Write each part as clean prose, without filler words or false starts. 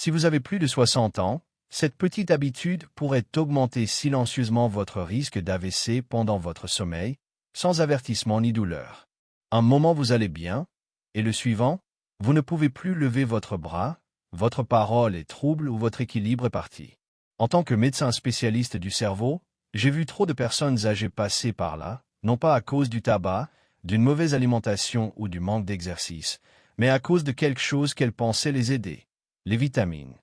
Si vous avez plus de 60 ans, cette petite habitude pourrait augmenter silencieusement votre risque d'AVC pendant votre sommeil, sans avertissement ni douleur. Un moment vous allez bien, et le suivant, vous ne pouvez plus lever votre bras, votre parole est trouble ou votre équilibre est parti. En tant que médecin spécialiste du cerveau, j'ai vu trop de personnes âgées passer par là, non pas à cause du tabac, d'une mauvaise alimentation ou du manque d'exercice, mais à cause de quelque chose qu'elles pensaient les aider. Les vitamines.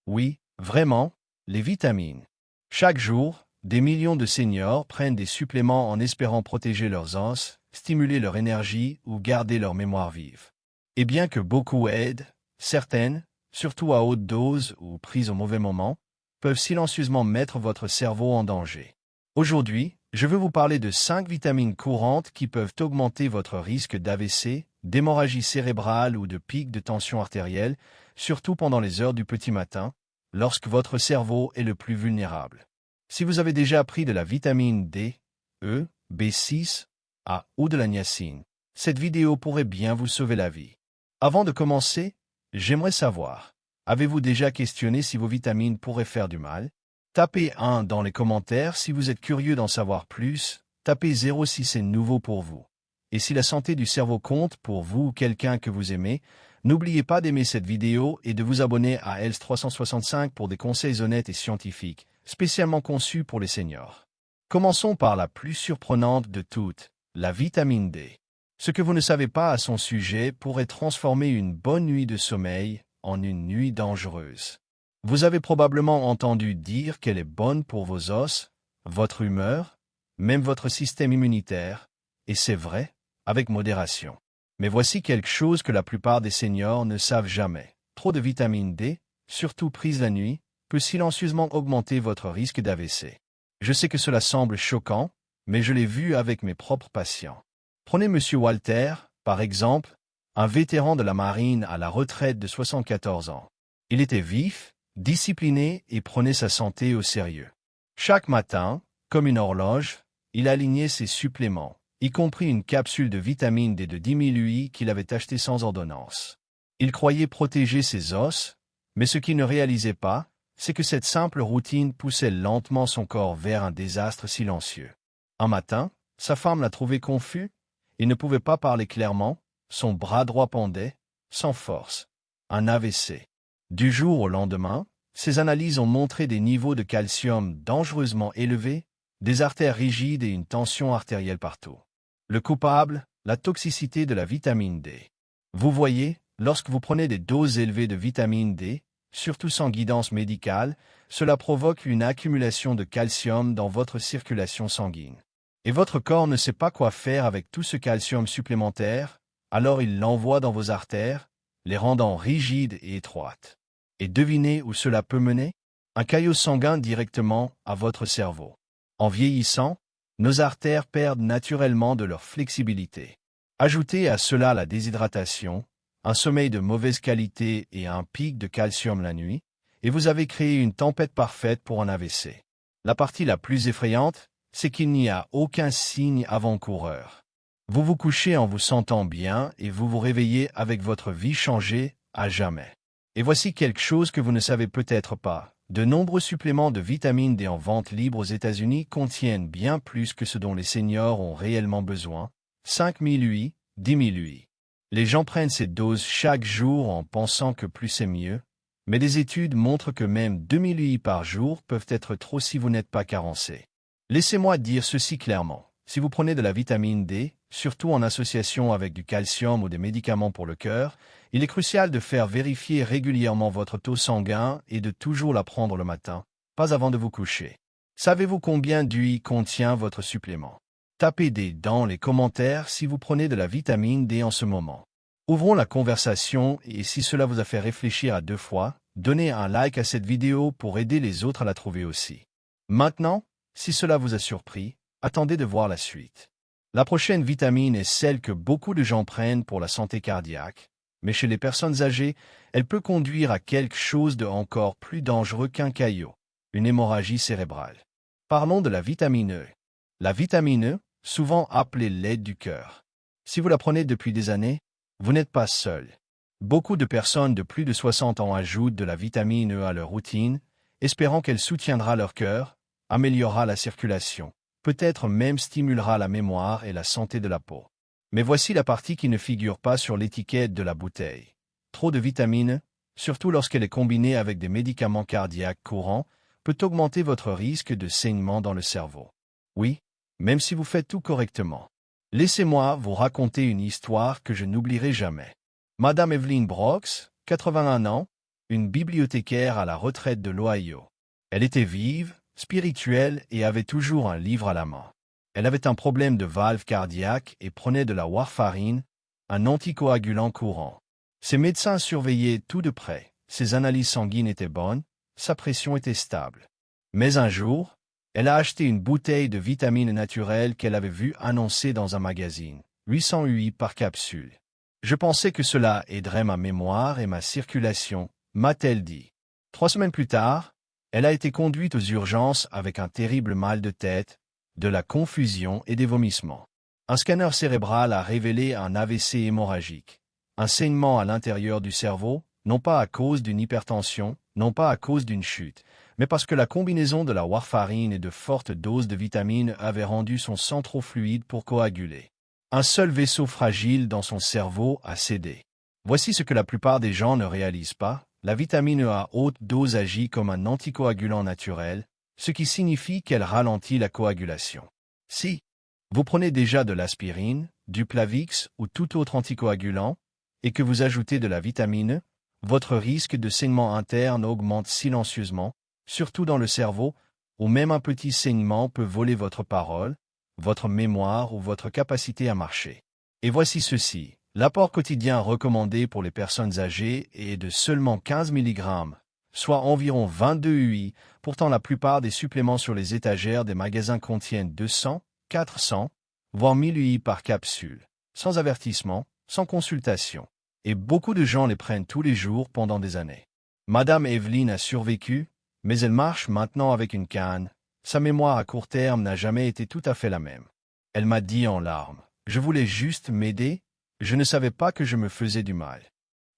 Oui, vraiment, les vitamines. Chaque jour, des millions de seniors prennent des suppléments en espérant protéger leurs os, stimuler leur énergie ou garder leur mémoire vive. Et bien que beaucoup aident, certaines, surtout à haute dose ou prises au mauvais moment, peuvent silencieusement mettre votre cerveau en danger. Aujourd'hui, je veux vous parler de 5 vitamines courantes qui peuvent augmenter votre risque d'AVC, d'hémorragie cérébrale ou de pic de tension artérielle, surtout pendant les heures du petit matin, lorsque votre cerveau est le plus vulnérable. Si vous avez déjà pris de la vitamine D, E, B6, A ou de la niacine, cette vidéo pourrait bien vous sauver la vie. Avant de commencer, j'aimerais savoir, avez-vous déjà questionné si vos vitamines pourraient faire du mal? Tapez 1 dans les commentaires si vous êtes curieux d'en savoir plus, tapez 0 si c'est nouveau pour vous. Et si la santé du cerveau compte pour vous ou quelqu'un que vous aimez, n'oubliez pas d'aimer cette vidéo et de vous abonner à Health 365 pour des conseils honnêtes et scientifiques, spécialement conçus pour les seniors. Commençons par la plus surprenante de toutes, la vitamine D. Ce que vous ne savez pas à son sujet pourrait transformer une bonne nuit de sommeil en une nuit dangereuse. Vous avez probablement entendu dire qu'elle est bonne pour vos os, votre humeur, même votre système immunitaire, et c'est vrai, avec modération. Mais voici quelque chose que la plupart des seniors ne savent jamais. Trop de vitamine D, surtout prise la nuit, peut silencieusement augmenter votre risque d'AVC. Je sais que cela semble choquant, mais je l'ai vu avec mes propres patients. Prenez M. Walter, par exemple, un vétéran de la marine à la retraite de 74 ans. Il était vif, discipliné et prenait sa santé au sérieux. Chaque matin, comme une horloge, il alignait ses suppléments, y compris une capsule de vitamine D de 10 000 UI qu'il avait achetée sans ordonnance. Il croyait protéger ses os, mais ce qu'il ne réalisait pas, c'est que cette simple routine poussait lentement son corps vers un désastre silencieux. Un matin, sa femme l'a trouvé confus, il ne pouvait pas parler clairement, son bras droit pendait, sans force. Un AVC. Du jour au lendemain, ses analyses ont montré des niveaux de calcium dangereusement élevés, des artères rigides et une tension artérielle partout. Le coupable, la toxicité de la vitamine D. Vous voyez, lorsque vous prenez des doses élevées de vitamine D, surtout sans guidance médicale, cela provoque une accumulation de calcium dans votre circulation sanguine. Et votre corps ne sait pas quoi faire avec tout ce calcium supplémentaire, alors il l'envoie dans vos artères, les rendant rigides et étroites. Et devinez où cela peut mener? Un caillot sanguin directement à votre cerveau. En vieillissant, nos artères perdent naturellement de leur flexibilité. Ajoutez à cela la déshydratation, un sommeil de mauvaise qualité et un pic de calcium la nuit, et vous avez créé une tempête parfaite pour un AVC. La partie la plus effrayante, c'est qu'il n'y a aucun signe avant-coureur. Vous vous couchez en vous sentant bien et vous vous réveillez avec votre vie changée à jamais. Et voici quelque chose que vous ne savez peut-être pas. De nombreux suppléments de vitamine D en vente libre aux États-Unis contiennent bien plus que ce dont les seniors ont réellement besoin. 5 000 UI, 10 000 UI. Les gens prennent ces doses chaque jour en pensant que plus c'est mieux, mais des études montrent que même 2 000 UI par jour peuvent être trop si vous n'êtes pas carencé. Laissez-moi dire ceci clairement. Si vous prenez de la vitamine D, surtout en association avec du calcium ou des médicaments pour le cœur, il est crucial de faire vérifier régulièrement votre taux sanguin et de toujours la prendre le matin, pas avant de vous coucher. Savez-vous combien d'UI contient votre supplément? Tapez D dans les commentaires si vous prenez de la vitamine D en ce moment. Ouvrons la conversation et si cela vous a fait réfléchir à 2 fois, donnez un like à cette vidéo pour aider les autres à la trouver aussi. Maintenant, si cela vous a surpris, attendez de voir la suite. La prochaine vitamine est celle que beaucoup de gens prennent pour la santé cardiaque, mais chez les personnes âgées, elle peut conduire à quelque chose de encore plus dangereux qu'un caillot, une hémorragie cérébrale. Parlons de la vitamine E. La vitamine E, souvent appelée l'aide du cœur. Si vous la prenez depuis des années, vous n'êtes pas seul. Beaucoup de personnes de plus de 60 ans ajoutent de la vitamine E à leur routine, espérant qu'elle soutiendra leur cœur, améliorera la circulation, peut-être même stimulera la mémoire et la santé de la peau. Mais voici la partie qui ne figure pas sur l'étiquette de la bouteille. Trop de vitamine, surtout lorsqu'elle est combinée avec des médicaments cardiaques courants, peut augmenter votre risque de saignement dans le cerveau. Oui, même si vous faites tout correctement. Laissez-moi vous raconter une histoire que je n'oublierai jamais. Madame Evelyn Brooks, 81 ans, une bibliothécaire à la retraite de l'Ohio. Elle était vive, spirituelle et avait toujours un livre à la main. Elle avait un problème de valve cardiaque et prenait de la warfarine, un anticoagulant courant. Ses médecins surveillaient tout de près, ses analyses sanguines étaient bonnes, sa pression était stable. Mais un jour, elle a acheté une bouteille de vitamines naturelles qu'elle avait vue annoncée dans un magazine, 800 UI par capsule. Je pensais que cela aiderait ma mémoire et ma circulation, m'a-t-elle dit. 3 semaines plus tard, elle a été conduite aux urgences avec un terrible mal de tête, de la confusion et des vomissements. Un scanner cérébral a révélé un AVC hémorragique, un saignement à l'intérieur du cerveau, non pas à cause d'une hypertension, non pas à cause d'une chute, mais parce que la combinaison de la warfarine et de fortes doses de vitamines avait rendu son sang trop fluide pour coaguler. Un seul vaisseau fragile dans son cerveau a cédé. Voici ce que la plupart des gens ne réalisent pas. La vitamine E à haute dose agit comme un anticoagulant naturel, ce qui signifie qu'elle ralentit la coagulation. Si vous prenez déjà de l'aspirine, du Plavix ou tout autre anticoagulant, et que vous ajoutez de la vitamine E, votre risque de saignement interne augmente silencieusement, surtout dans le cerveau, où même un petit saignement peut voler votre parole, votre mémoire ou votre capacité à marcher. Et voici ceci. L'apport quotidien recommandé pour les personnes âgées est de seulement 15 mg, soit environ 22 UI. Pourtant, la plupart des suppléments sur les étagères des magasins contiennent 200, 400, voire 1000 UI par capsule, sans avertissement, sans consultation. Et beaucoup de gens les prennent tous les jours pendant des années. Madame Evelyn a survécu, mais elle marche maintenant avec une canne. Sa mémoire à court terme n'a jamais été tout à fait la même. Elle m'a dit en larmes, « Je voulais juste m'aider, je ne savais pas que je me faisais du mal. »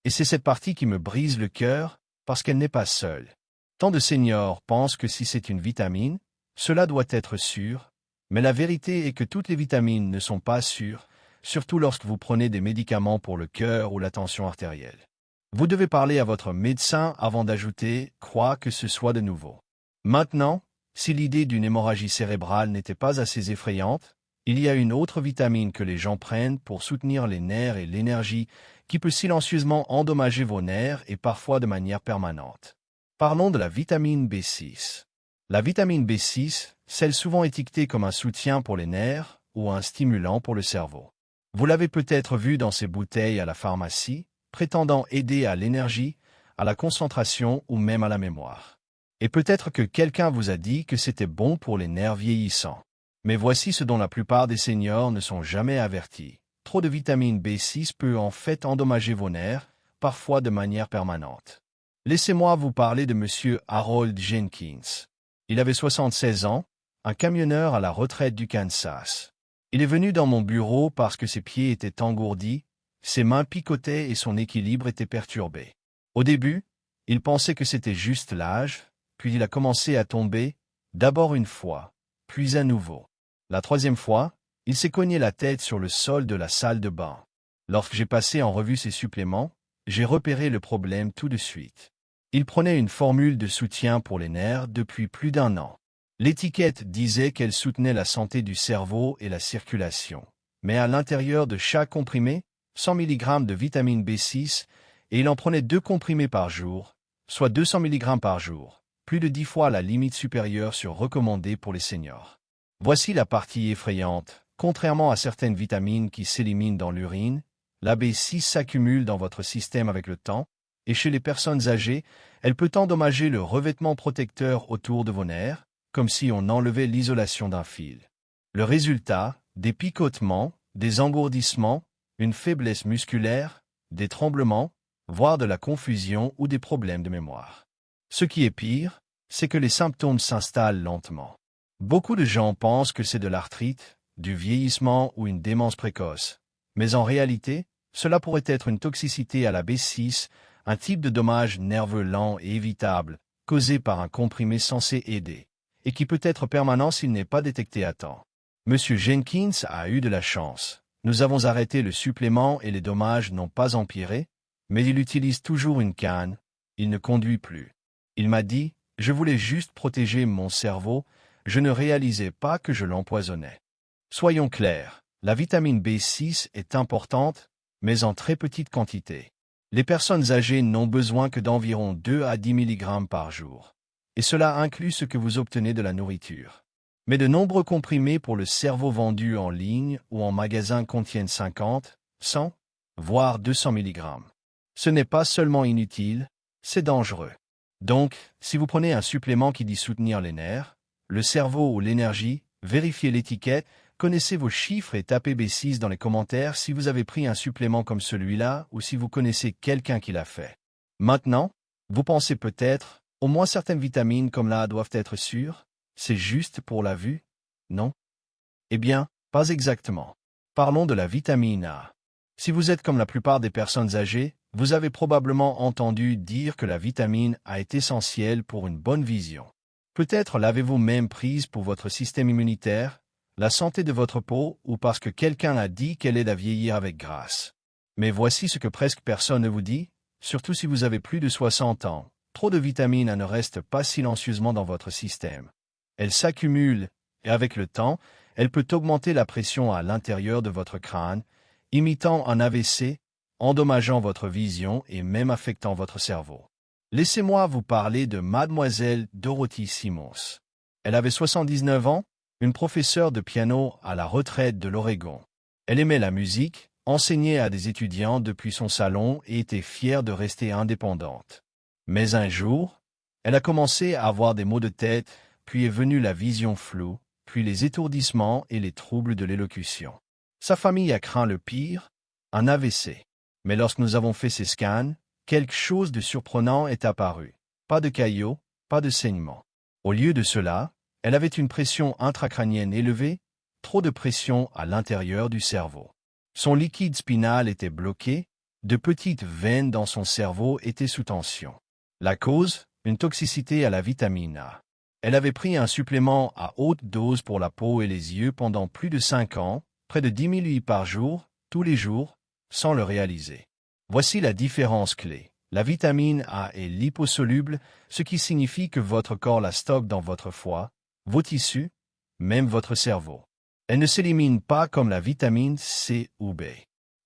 Et c'est cette partie qui me brise le cœur, parce qu'elle n'est pas seule. Tant de seniors pensent que si c'est une vitamine, cela doit être sûr, mais la vérité est que toutes les vitamines ne sont pas sûres, surtout lorsque vous prenez des médicaments pour le cœur ou la tension artérielle. Vous devez parler à votre médecin avant d'ajouter quoi que ce soit de nouveau. Maintenant, si l'idée d'une hémorragie cérébrale n'était pas assez effrayante, il y a une autre vitamine que les gens prennent pour soutenir les nerfs et l'énergie qui peut silencieusement endommager vos nerfs et parfois de manière permanente. Parlons de la vitamine B6. La vitamine B6, celle souvent étiquetée comme un soutien pour les nerfs ou un stimulant pour le cerveau. Vous l'avez peut-être vu dans ces bouteilles à la pharmacie, prétendant aider à l'énergie, à la concentration ou même à la mémoire. Et peut-être que quelqu'un vous a dit que c'était bon pour les nerfs vieillissants. Mais voici ce dont la plupart des seniors ne sont jamais avertis. Trop de vitamine B6 peut en fait endommager vos nerfs, parfois de manière permanente. Laissez-moi vous parler de M. Harold Jenkins. Il avait 76 ans, un camionneur à la retraite du Kansas. Il est venu dans mon bureau parce que ses pieds étaient engourdis, ses mains picotaient et son équilibre était perturbé. Au début, il pensait que c'était juste l'âge, puis il a commencé à tomber, d'abord une fois, puis à nouveau. La troisième fois, il s'est cogné la tête sur le sol de la salle de bain. Lorsque j'ai passé en revue ses suppléments, j'ai repéré le problème tout de suite. Il prenait une formule de soutien pour les nerfs depuis plus d'1 an. L'étiquette disait qu'elle soutenait la santé du cerveau et la circulation. Mais à l'intérieur de chaque comprimé, 100 mg de vitamine B6, et il en prenait 2 comprimés par jour, soit 200 mg par jour, plus de 10 fois la limite supérieure sur recommandée pour les seniors. Voici la partie effrayante. Contrairement à certaines vitamines qui s'éliminent dans l'urine, la B6 s'accumule dans votre système avec le temps, et chez les personnes âgées, elle peut endommager le revêtement protecteur autour de vos nerfs, comme si on enlevait l'isolation d'un fil. Le résultat, des picotements, des engourdissements, une faiblesse musculaire, des tremblements, voire de la confusion ou des problèmes de mémoire. Ce qui est pire, c'est que les symptômes s'installent lentement. Beaucoup de gens pensent que c'est de l'arthrite, du vieillissement ou une démence précoce. Mais en réalité, Cela pourrait être une toxicité à la B6, un type de dommage nerveux lent et évitable, causé par un comprimé censé aider, et qui peut être permanent s'il n'est pas détecté à temps. Monsieur Jenkins a eu de la chance. Nous avons arrêté le supplément et les dommages n'ont pas empiré, mais il utilise toujours une canne, il ne conduit plus. Il m'a dit, je voulais juste protéger mon cerveau, je ne réalisais pas que je l'empoisonnais. Soyons clairs, la vitamine B6 est importante, mais en très petite quantité. Les personnes âgées n'ont besoin que d'environ 2 à 10 mg par jour. Et cela inclut ce que vous obtenez de la nourriture. Mais de nombreux comprimés pour le cerveau vendus en ligne ou en magasin contiennent 50, 100, voire 200 mg. Ce n'est pas seulement inutile, c'est dangereux. Donc, si vous prenez un supplément qui dit soutenir les nerfs, le cerveau ou l'énergie, vérifiez l'étiquette, connaissez vos chiffres et tapez B6 dans les commentaires si vous avez pris un supplément comme celui-là ou si vous connaissez quelqu'un qui l'a fait. Maintenant, vous pensez peut-être, au moins certaines vitamines comme la A doivent être sûres, c'est juste pour la vue, non? Eh bien, pas exactement. Parlons de la vitamine A. Si vous êtes comme la plupart des personnes âgées, vous avez probablement entendu dire que la vitamine A est essentielle pour une bonne vision. Peut-être l'avez-vous même prise pour votre système immunitaire, la santé de votre peau ou parce que quelqu'un a dit qu'elle aide à vieillir avec grâce. Mais voici ce que presque personne ne vous dit, surtout si vous avez plus de 60 ans. Trop de vitamine A ne reste pas silencieusement dans votre système. Elle s'accumule, et avec le temps, elle peut augmenter la pression à l'intérieur de votre crâne, imitant un AVC, endommageant votre vision et même affectant votre cerveau. Laissez-moi vous parler de Mademoiselle Dorothy Simmons. Elle avait 79 ans, une professeure de piano à la retraite de l'Oregon. Elle aimait la musique, enseignait à des étudiants depuis son salon et était fière de rester indépendante. Mais un jour, elle a commencé à avoir des maux de tête, puis est venue la vision floue, puis les étourdissements et les troubles de l'élocution. Sa famille a craint le pire, un AVC. Mais lorsque nous avons fait ces scans, quelque chose de surprenant est apparu. Pas de caillots, pas de saignement. Au lieu de cela, elle avait une pression intracrânienne élevée, trop de pression à l'intérieur du cerveau. Son liquide spinal était bloqué, de petites veines dans son cerveau étaient sous tension. La cause, une toxicité à la vitamine A. Elle avait pris un supplément à haute dose pour la peau et les yeux pendant plus de 5 ans, près de 10 000 UI par jour, tous les jours, sans le réaliser. Voici la différence clé. La vitamine A est liposoluble, ce qui signifie que votre corps la stocke dans votre foie, vos tissus, même votre cerveau. Elle ne s'élimine pas comme la vitamine C ou B.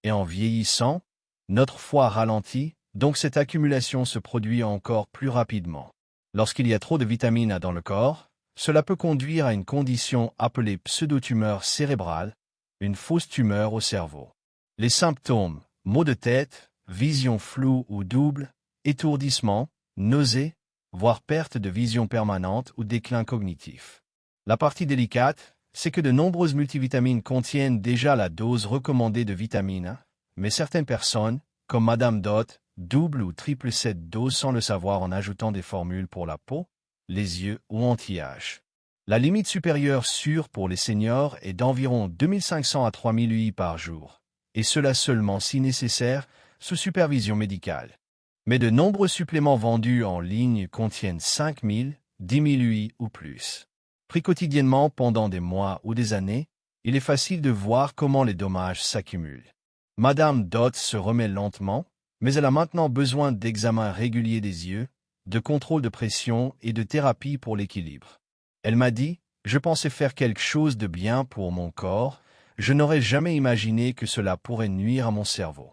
Et en vieillissant, notre foie ralentit, donc cette accumulation se produit encore plus rapidement. Lorsqu'il y a trop de vitamine A dans le corps, cela peut conduire à une condition appelée pseudotumeur cérébrale, une fausse tumeur au cerveau. Les symptômes, maux de tête, vision floue ou double, étourdissement, nausées, voire perte de vision permanente ou déclin cognitif. La partie délicate, c'est que de nombreuses multivitamines contiennent déjà la dose recommandée de vitamine A, mais certaines personnes, comme Madame Dot, double ou triple cette dose sans le savoir en ajoutant des formules pour la peau, les yeux ou anti-âge. La limite supérieure sûre pour les seniors est d'environ 2500 à 3000 UI par jour, et cela seulement si nécessaire, sous supervision médicale. Mais de nombreux suppléments vendus en ligne contiennent 5000, 10 000 UI ou plus. Pris quotidiennement pendant des mois ou des années, il est facile de voir comment les dommages s'accumulent. Madame Dot se remet lentement, mais elle a maintenant besoin d'examens réguliers des yeux, de contrôle de pression et de thérapie pour l'équilibre. Elle m'a dit, je pensais faire quelque chose de bien pour mon corps, je n'aurais jamais imaginé que cela pourrait nuire à mon cerveau.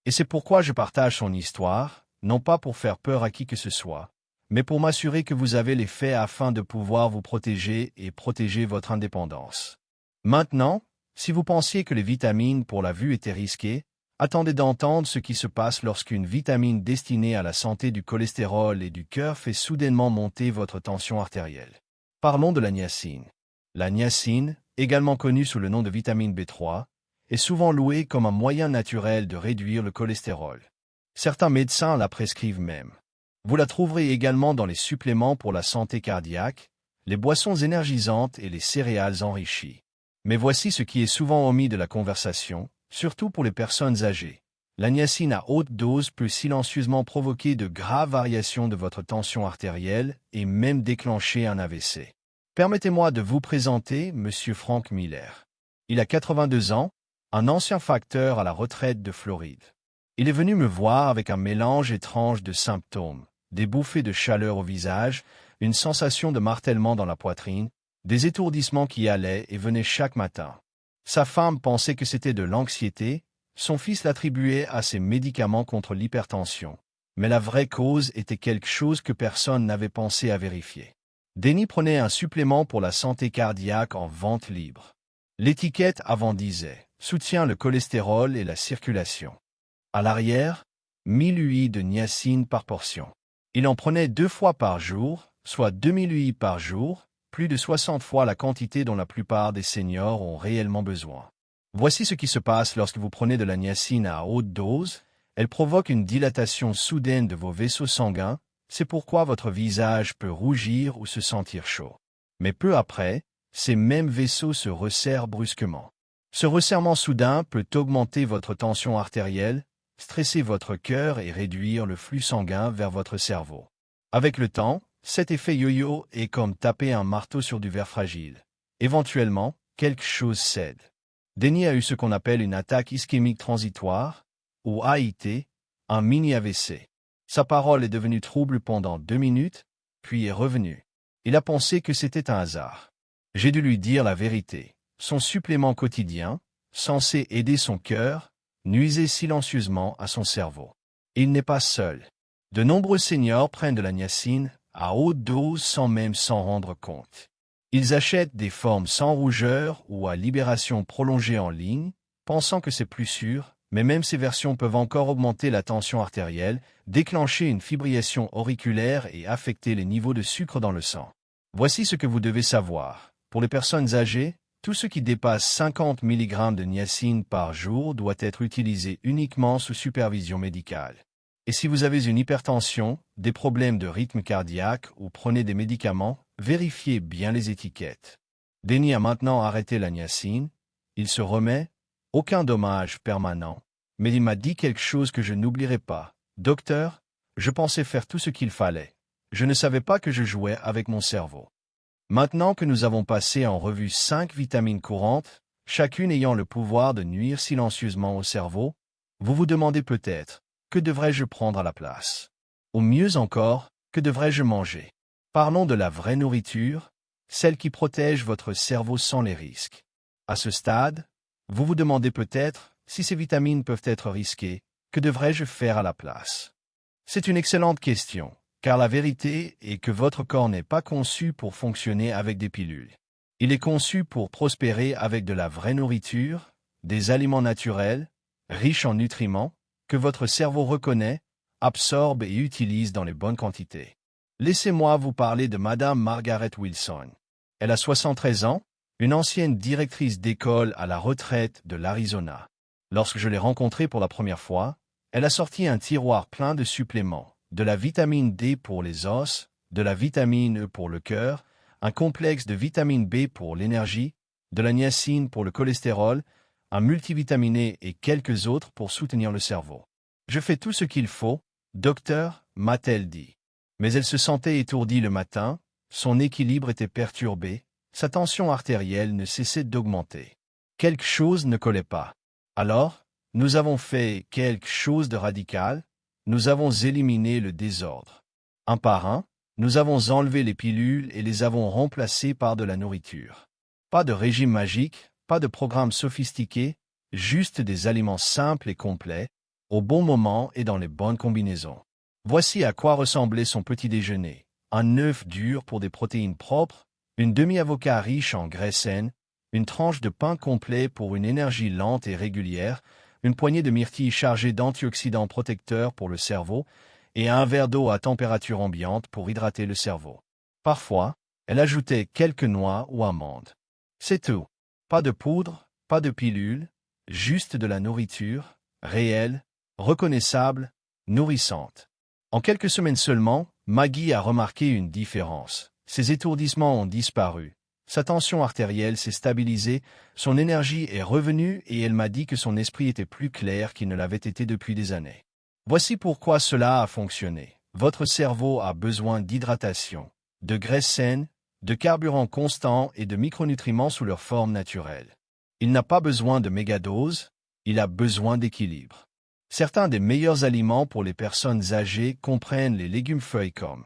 Et c'est pourquoi je partage son histoire, non pas pour faire peur à qui que ce soit, mais pour m'assurer que vous avez les faits afin de pouvoir vous protéger et protéger votre indépendance. Maintenant, si vous pensiez que les vitamines pour la vue étaient risquées, attendez d'entendre ce qui se passe lorsqu'une vitamine destinée à la santé du cholestérol et du cœur fait soudainement monter votre tension artérielle. Parlons de la niacine. La niacine, également connue sous le nom de vitamine B3, est souvent louée comme un moyen naturel de réduire le cholestérol. Certains médecins la prescrivent même. Vous la trouverez également dans les suppléments pour la santé cardiaque, les boissons énergisantes et les céréales enrichies. Mais voici ce qui est souvent omis de la conversation, surtout pour les personnes âgées. La niacine à haute dose peut silencieusement provoquer de graves variations de votre tension artérielle et même déclencher un AVC. Permettez-moi de vous présenter Monsieur Frank Miller. Il a 82 ans, un ancien facteur à la retraite de Floride. Il est venu me voir avec un mélange étrange de symptômes, des bouffées de chaleur au visage, une sensation de martèlement dans la poitrine, des étourdissements qui allaient et venaient chaque matin. Sa femme pensait que c'était de l'anxiété, son fils l'attribuait à ses médicaments contre l'hypertension. Mais la vraie cause était quelque chose que personne n'avait pensé à vérifier. Denny prenait un supplément pour la santé cardiaque en vente libre. L'étiquette avant disait « soutient le cholestérol et la circulation ». À l'arrière, 1000 UI de niacine par portion. Il en prenait 2 fois par jour, soit 2000 UI par jour, plus de 60 fois la quantité dont la plupart des seniors ont réellement besoin. Voici ce qui se passe lorsque vous prenez de la niacine à haute dose. Elle provoque une dilatation soudaine de vos vaisseaux sanguins, c'est pourquoi votre visage peut rougir ou se sentir chaud. Mais peu après, ces mêmes vaisseaux se resserrent brusquement. Ce resserrement soudain peut augmenter votre tension artérielle, stresser votre cœur et réduire le flux sanguin vers votre cerveau. Avec le temps, cet effet yo-yo est comme taper un marteau sur du verre fragile. Éventuellement, quelque chose cède. Denny a eu ce qu'on appelle une attaque ischémique transitoire, ou AIT, un mini-AVC. Sa parole est devenue trouble pendant 2 minutes, puis est revenue. Il a pensé que c'était un hasard. J'ai dû lui dire la vérité. Son supplément quotidien, censé aider son cœur, nuisait silencieusement à son cerveau. Il n'est pas seul. De nombreux seniors prennent de la niacine à haute dose sans même s'en rendre compte. Ils achètent des formes sans rougeur ou à libération prolongée en ligne, pensant que c'est plus sûr, mais même ces versions peuvent encore augmenter la tension artérielle, déclencher une fibrillation auriculaire et affecter les niveaux de sucre dans le sang. Voici ce que vous devez savoir. Pour les personnes âgées, tout ce qui dépasse 50 mg de niacine par jour doit être utilisé uniquement sous supervision médicale. Et si vous avez une hypertension, des problèmes de rythme cardiaque ou prenez des médicaments, vérifiez bien les étiquettes. Denny a maintenant arrêté la niacine. Il se remet, aucun dommage permanent. Mais il m'a dit quelque chose que je n'oublierai pas. Docteur, je pensais faire tout ce qu'il fallait. Je ne savais pas que je jouais avec mon cerveau. Maintenant que nous avons passé en revue 5 vitamines courantes, chacune ayant le pouvoir de nuire silencieusement au cerveau, vous vous demandez peut-être, que devrais-je prendre à la place? Ou mieux encore, que devrais-je manger? Parlons de la vraie nourriture, celle qui protège votre cerveau sans les risques. À ce stade, vous vous demandez peut-être, si ces vitamines peuvent être risquées, que devrais-je faire à la place? C'est une excellente question, car la vérité est que votre corps n'est pas conçu pour fonctionner avec des pilules. Il est conçu pour prospérer avec de la vraie nourriture, des aliments naturels, riches en nutriments, que votre cerveau reconnaît, absorbe et utilise dans les bonnes quantités. Laissez-moi vous parler de Madame Margaret Wilson. Elle a 73 ans, une ancienne directrice d'école à la retraite de l'Arizona. Lorsque je l'ai rencontrée pour la première fois, elle a sorti un tiroir plein de suppléments, de la vitamine D pour les os, de la vitamine E pour le cœur, un complexe de vitamine B pour l'énergie, de la niacine pour le cholestérol, un multivitaminé et quelques autres pour soutenir le cerveau. Je fais tout ce qu'il faut, docteur, m'a-t-elle dit. Mais elle se sentait étourdie le matin, son équilibre était perturbé, sa tension artérielle ne cessait d'augmenter. Quelque chose ne collait pas. Alors, nous avons fait quelque chose de radical, nous avons éliminé le désordre. Un par un, nous avons enlevé les pilules et les avons remplacées par de la nourriture. Pas de régime magique, pas de programme sophistiqué, juste des aliments simples et complets, au bon moment et dans les bonnes combinaisons. Voici à quoi ressemblait son petit déjeuner. Un œuf dur pour des protéines propres, une demi-avocat riche en graisse saine, une tranche de pain complet pour une énergie lente et régulière, une poignée de myrtilles chargées d'antioxydants protecteurs pour le cerveau, et un verre d'eau à température ambiante pour hydrater le cerveau. Parfois, elle ajoutait quelques noix ou amandes. C'est tout. Pas de poudre, pas de pilule, juste de la nourriture, réelle, reconnaissable, nourrissante. En quelques semaines seulement, Maggie a remarqué une différence. Ses étourdissements ont disparu. Sa tension artérielle s'est stabilisée, son énergie est revenue et elle m'a dit que son esprit était plus clair qu'il ne l'avait été depuis des années. Voici pourquoi cela a fonctionné. Votre cerveau a besoin d'hydratation, de graisse saine, de carburant constant et de micronutriments sous leur forme naturelle. Il n'a pas besoin de mégadoses, il a besoin d'équilibre. Certains des meilleurs aliments pour les personnes âgées comprennent les légumes-feuilles comme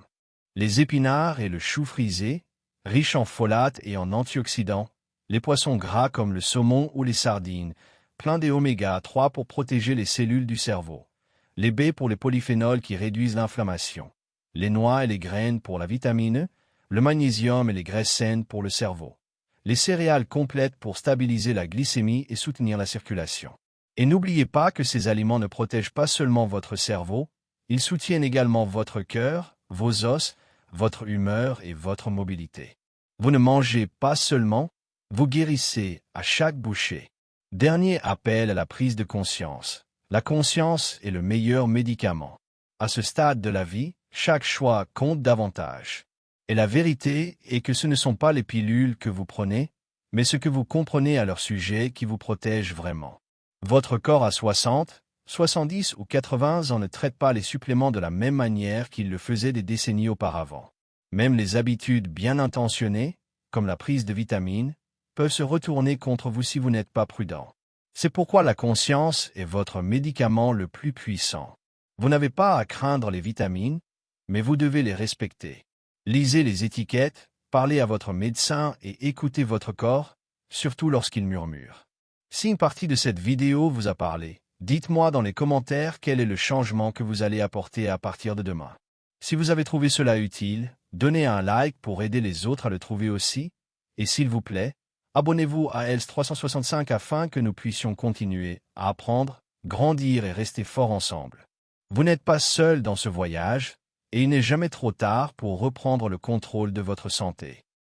les épinards et le chou frisé, riches en folates et en antioxydants, les poissons gras comme le saumon ou les sardines, pleins des oméga-3 pour protéger les cellules du cerveau, les baies pour les polyphénols qui réduisent l'inflammation, les noix et les graines pour la vitamine E, le magnésium et les graisses saines pour le cerveau, les céréales complètes pour stabiliser la glycémie et soutenir la circulation. Et n'oubliez pas que ces aliments ne protègent pas seulement votre cerveau, ils soutiennent également votre cœur, vos os, votre humeur et votre mobilité. Vous ne mangez pas seulement, vous guérissez à chaque bouchée. Dernier appel à la prise de conscience. La conscience est le meilleur médicament. À ce stade de la vie, chaque choix compte davantage. Et la vérité est que ce ne sont pas les pilules que vous prenez, mais ce que vous comprenez à leur sujet qui vous protège vraiment. Votre corps à 60, 70 ou 80 ans ne traite pas les suppléments de la même manière qu'il le faisait des décennies auparavant. Même les habitudes bien intentionnées, comme la prise de vitamines, peuvent se retourner contre vous si vous n'êtes pas prudent. C'est pourquoi la conscience est votre médicament le plus puissant. Vous n'avez pas à craindre les vitamines, mais vous devez les respecter. Lisez les étiquettes, parlez à votre médecin et écoutez votre corps, surtout lorsqu'il murmure. Si une partie de cette vidéo vous a parlé, dites-moi dans les commentaires quel est le changement que vous allez apporter à partir de demain. Si vous avez trouvé cela utile, donnez un like pour aider les autres à le trouver aussi, et s'il vous plaît, abonnez-vous à ELS 365 afin que nous puissions continuer à apprendre, grandir et rester forts ensemble. Vous n'êtes pas seul dans ce voyage, et il n'est jamais trop tard pour reprendre le contrôle de votre santé.